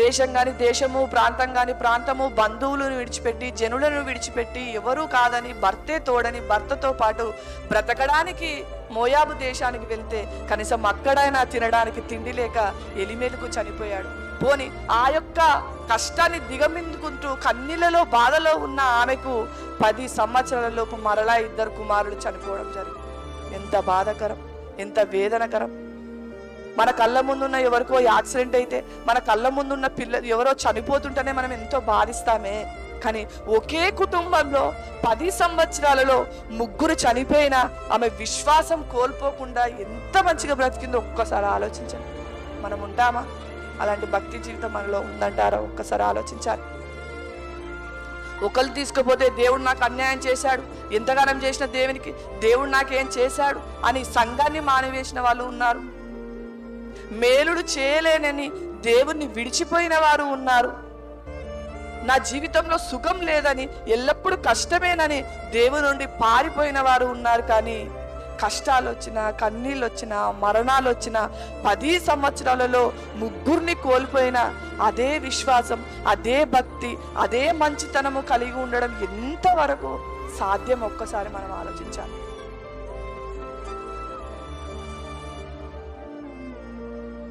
దేశం కానీ దేశము, ప్రాంతం కానీ ప్రాంతము, బంధువులను విడిచిపెట్టి, జనులను విడిచిపెట్టి, ఎవరూ కాదని భర్తే తోడని భర్తతో పాటు బ్రతకడానికి మోయాబు దేశానికి వెళ్తే కనీసం అక్కడైనా తినడానికి తిండి లేక ఎలిమెలుకు చనిపోయాడు. పోని ఆ యొక్క కష్టాన్ని దిగమిందుకుంటూ కన్నీళ్ళలో బాధలో ఉన్న ఆమెకు 10 సంవత్సరాల లోపు మరలా 2 కుమారులు చనిపోవడం జరిగింది. ఎంత బాధాకరం, ఎంత వేదనకరం. మన కళ్ళ ముందున్న ఎవరికో యాక్సిడెంట్ అయితే, మన కళ్ళ ముందున్న పిల్లలు ఎవరో చనిపోతుంటేనే మనం ఎంతో బాధిస్తామే. కానీ ఒకే కుటుంబంలో 10 సంవత్సరాలలో 3 చనిపోయినా ఆమె విశ్వాసం కోల్పోకుండా ఎంత మంచిగా బ్రతికిందో ఒక్కసారి ఆలోచించండి. మనం ఉంటామా? అలాంటి భక్తి జీవితం మనలో ఉందంటారా? ఒక్కసారి ఆలోచించాలి. ఒకళ్ళు తీసుకుపోతే దేవుడు నాకు అన్యాయం చేశాడు, ఎంతగానం చేసిన దేవునికి దేవుడు నాకేం చేశాడు అని సంఘాన్ని మానివేసిన వాళ్ళు ఉన్నారు. మేలుడు చేయలేనని దేవుణ్ణి విడిచిపోయిన వారు ఉన్నారు. నా జీవితంలో సుఖం లేదని, ఎల్లప్పుడూ కష్టమేనని దేవుని నుండి పారిపోయిన వారు ఉన్నారు. కానీ కష్టాలు వచ్చినా, కన్నీళ్ళు వచ్చినా, మరణాలు వచ్చినా 10 సంవత్సరాలలో 3 కోల్పోయిన అదే విశ్వాసం, అదే భక్తి, అదే మంచితనము కలిగి ఉండడం ఎంతవరకు సాధ్యం? ఒక్కసారి మనం ఆలోచించాలి.